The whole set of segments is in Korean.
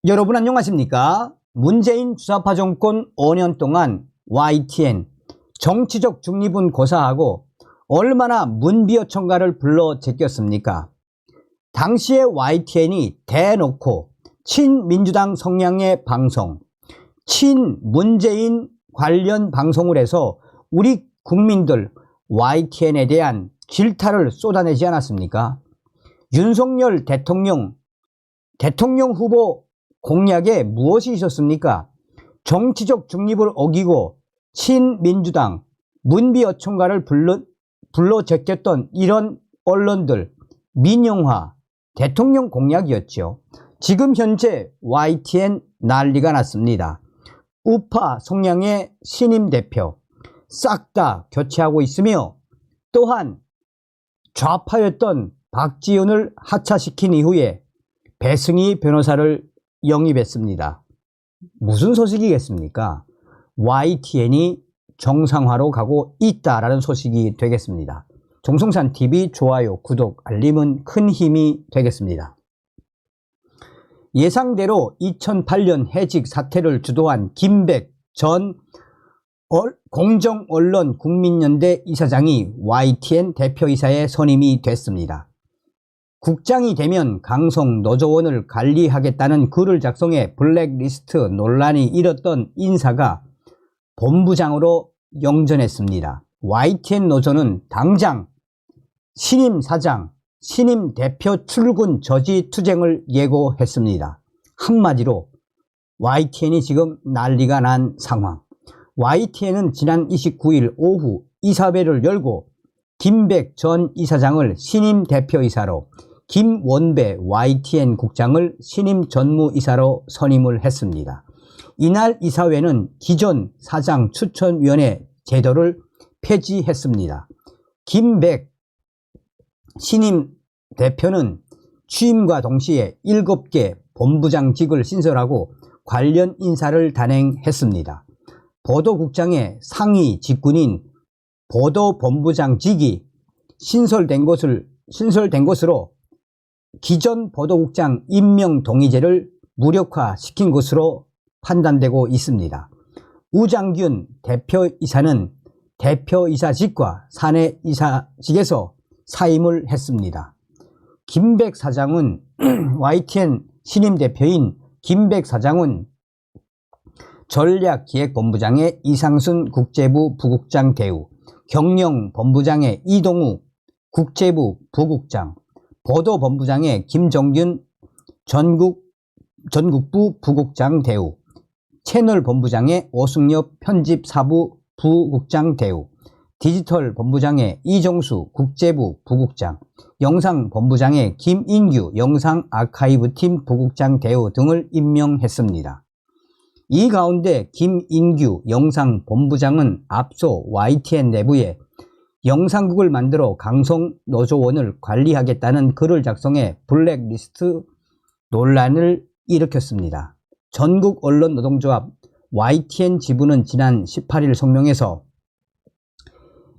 여러분 안녕하십니까? 문재인 주사파 정권 5년 동안 YTN 정치적 중립은 고사하고 얼마나 문비어 청가를 불러 제꼈습니까? 당시에 YTN이 대놓고 친민주당 성향의 방송, 친문재인 관련 방송을 해서 우리 국민들 YTN에 대한 질타를 쏟아내지 않았습니까? 윤석열 대통령 후보 공약에 무엇이 있었습니까? 정치적 중립을 어기고 친민주당 문비어청가를 불러 제꼈던 이런 언론들 민영화 대통령 공약이었죠. 지금 현재 YTN 난리가 났습니다. 우파 성향의 신임 대표 싹 다 교체하고 있으며, 또한 좌파였던 박지원을 하차시킨 이후에 배승희 변호사를 영입했습니다. 무슨 소식이겠습니까? YTN이 정상화로 가고 있다라는 소식이 되겠습니다. 정성산TV 좋아요, 구독, 알림은 큰 힘이 되겠습니다. 예상대로 2008년 해직 사퇴를 주도한 김백 전 공정언론 국민연대 이사장이 YTN 대표이사에 선임이 됐습니다. 국장이 되면 강성 노조원을 관리하겠다는 글을 작성해 블랙리스트 논란이 일었던 인사가 본부장으로 영전했습니다. YTN 노조는 당장 신임 사장, 신임 대표 출근 저지 투쟁을 예고했습니다. 한마디로 YTN이 지금 난리가 난 상황. YTN은 지난 29일 오후 이사회를 열고 김백 전 이사장을 신임 대표이사로, 김원배 YTN 국장을 신임 전무이사로 선임을 했습니다. 이날 이사회는 기존 사장 추천위원회 제도를 폐지했습니다. 김백 신임 대표는 취임과 동시에 7개 본부장직을 신설하고 관련 인사를 단행했습니다. 보도국장의 상위 직군인 보도본부장직이 신설된 것으로 기존 보도국장 임명 동의제를 무력화시킨 것으로 판단되고 있습니다. 우장균 대표이사는 대표이사직과 사내이사직에서 사임을 했습니다. 김백 사장은 YTN 신임 대표인 김백 사장은 전략기획본부장의 이상순 국제부 부국장 대우, 경영본부장의 이동우 국제부 부국장, 보도본부장의 김정균 전국부 부국장 대우, 채널본부장의 오승엽 편집사부 부국장 대우, 디지털본부장의 이정수 국제부 부국장, 영상본부장의 김인규 영상아카이브팀 부국장 대우 등을 임명했습니다. 이 가운데 김인규 영상본부장은 앞서 YTN 내부에 영상국을 만들어 강성 노조원을 관리하겠다는 글을 작성해 블랙리스트 논란을 일으켰습니다. 전국언론노동조합 YTN 지부는 지난 18일 성명에서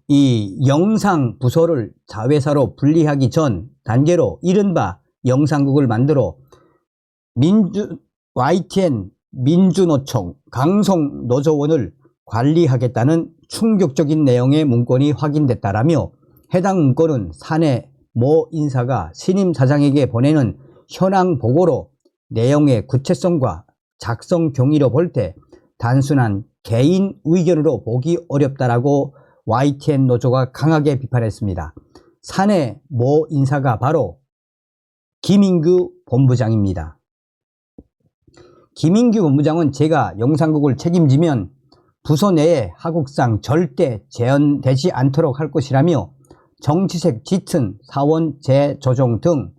이 영상 부서를 자회사로 분리하기 전 단계로 이른바 영상국을 만들어 YTN 민주노총 강성 노조원을 관리하겠다는 충격적인 내용의 문건이 확인됐다라며, 해당 문건은 사내 모 인사가 신임 사장에게 보내는 현황 보고로 내용의 구체성과 작성 경위로 볼 때 단순한 개인 의견으로 보기 어렵다라고 YTN 노조가 강하게 비판했습니다. 사내 모 인사가 바로 김인규 본부장입니다. 김인규 본부장은 제가 영상국을 책임지면 부서 내에 하국상 절대 재현되지 않도록 할 것이라며 정치색 짙은 사원 재조정 등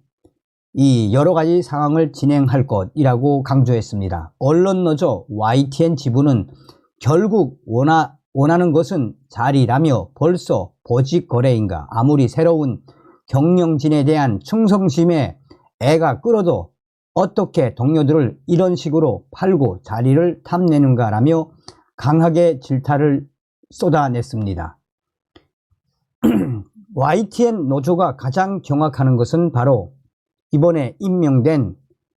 이 여러 가지 상황을 진행할 것이라고 강조했습니다. 언론노조 YTN 지부는 결국 원하는 것은 자리라며 벌써 보직 거래인가, 아무리 새로운 경영진에 대한 충성심에 애가 끓어도 어떻게 동료들을 이런 식으로 팔고 자리를 탐내는가라며 강하게 질타를 쏟아냈습니다. YTN 노조가 가장 경악하는 것은 바로 이번에 임명된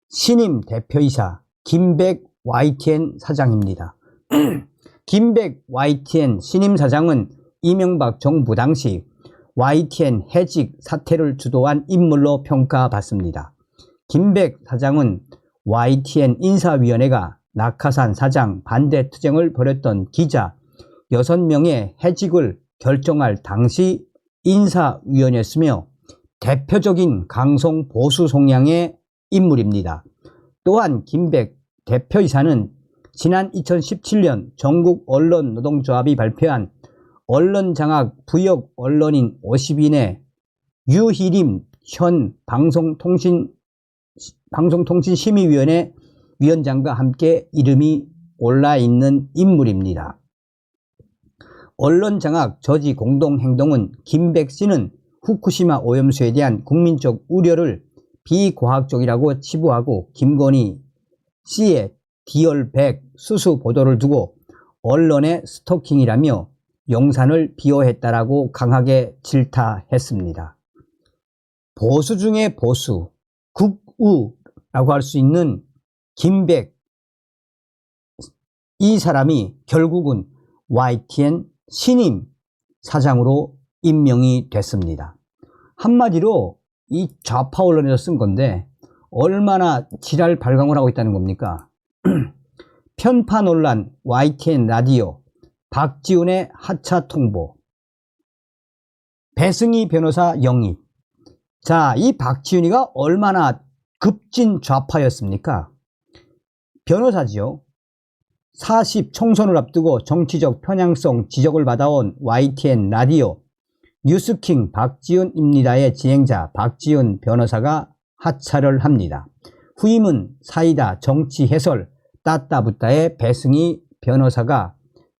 신임 대표이사 김백 YTN 사장입니다. 김백 YTN 신임 사장은 이명박 정부 당시 YTN 해직 사태를 주도한 인물로 평가받습니다. 김백 사장은 YTN 인사위원회가 낙하산 사장 반대 투쟁을 벌였던 기자 6명의 해직을 결정할 당시 인사위원이었으며 대표적인 강성 보수 성향의 인물입니다. 또한 김백 대표이사는 지난 2017년 전국 언론노동조합이 발표한 언론장악 부역 언론인 50인의 유희림 현 방송통신심의위원회 위원장과 함께 이름이 올라있는 인물입니다. 언론장악 저지 공동행동은 김백 씨는 후쿠시마 오염수에 대한 국민적 우려를 비과학적이라고 치부하고 김건희 씨의 디얼100 수수 보도를 두고 언론의 스토킹이라며 용산을 비호했다라고 강하게 질타했습니다. 보수 중에 보수, 극우라고 할 수 있는 김백 이 사람이 결국은 YTN 신임 사장으로 임명이 됐습니다. 한마디로 이 좌파 언론에서 쓴 건데 얼마나 지랄 발광을 하고 있다는 겁니까? 편파 논란 YTN 라디오 박지훈의 하차 통보 배승희 변호사 영입. 자, 이 박지훈이가 얼마나 급진 좌파였습니까? 변호사지요. 40 총선을 앞두고 정치적 편향성 지적을 받아온 YTN 라디오 뉴스킹 박지훈입니다의 진행자 박지훈 변호사가 하차를 합니다. 후임은 사이다 정치 해설 따따붙다의 배승희 변호사가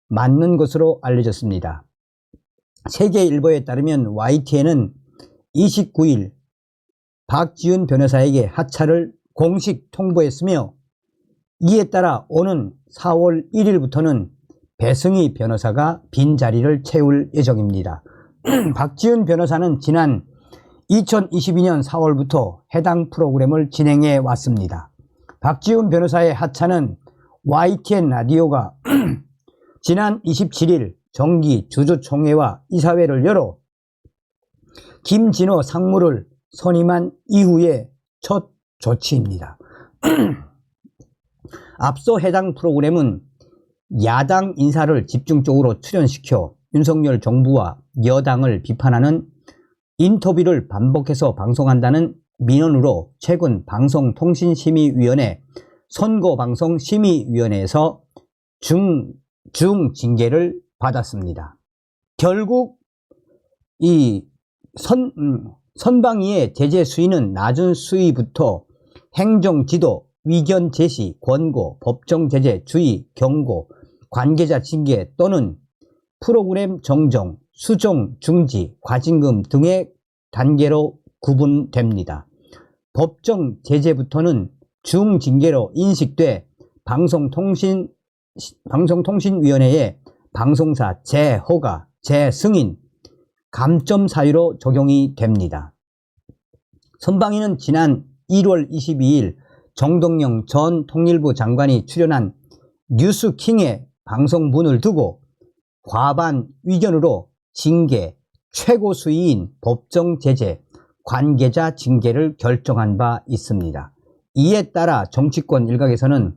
맞는 것으로 알려졌습니다. 세계일보에 따르면 YTN은 29일 박지훈 변호사에게 하차를 공식 통보했으며 이에 따라 오는 4월 1일부터는 배승희 변호사가 빈자리를 채울 예정입니다. 박지훈 변호사는 지난 2022년 4월부터 해당 프로그램을 진행해 왔습니다. 박지훈 변호사의 하차는 YTN 라디오가 지난 27일 정기 주주총회와 이사회를 열어 김진호 상무를 선임한 이후의 첫 조치입니다. 앞서 해당 프로그램은 야당 인사를 집중적으로 출연시켜 윤석열 정부와 여당을 비판하는 인터뷰를 반복해서 방송한다는 민원으로 최근 방송통신심의위원회 선거방송심의위원회에서 중징계를 받았습니다. 결국 이 선방위의 제재 수위는 낮은 수위부터 행정지도, 위견 제시, 권고, 법정 제재, 주의, 경고, 관계자 징계 또는 프로그램 정정, 수정, 중지, 과징금 등의 단계로 구분됩니다. 법정 제재부터는 중징계로 인식돼 방송통신위원회의 방송사 재허가, 재승인, 감점 사유로 적용이 됩니다. 선방위는 지난 1월 22일 정동영 전 통일부 장관이 출연한 뉴스킹의 방송문을 두고 과반 의견으로 징계, 최고 수위인 법정 제재, 관계자 징계를 결정한 바 있습니다. 이에 따라 정치권 일각에서는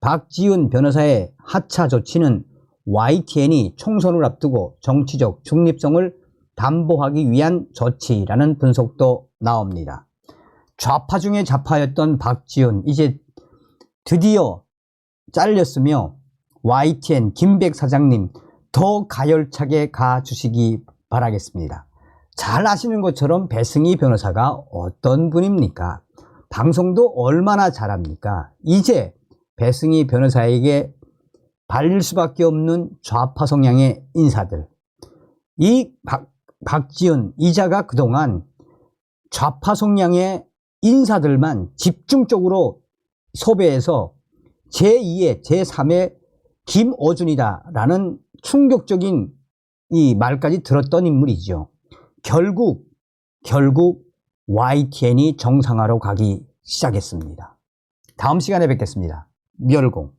박지훈 변호사의 하차 조치는 YTN이 총선을 앞두고 정치적 중립성을 담보하기 위한 조치라는 분석도 나옵니다. 좌파 중에 좌파였던 박지훈 이제 드디어 잘렸으며 YTN 김백 사장님 더 가열차게 가주시기 바라겠습니다. 잘 아시는 것처럼 배승희 변호사가 어떤 분입니까? 방송도 얼마나 잘합니까? 이제 배승희 변호사에게 발릴 수밖에 없는 좌파 성향의 인사들. 이 박지훈 이자가 그동안 좌파 성향의 인사들만 집중적으로 섭외해서 제2의 제3의 김어준이다라는 충격적인 이 말까지 들었던 인물이죠. 결국 YTN이 정상화로 가기 시작했습니다. 다음 시간에 뵙겠습니다. 멸공.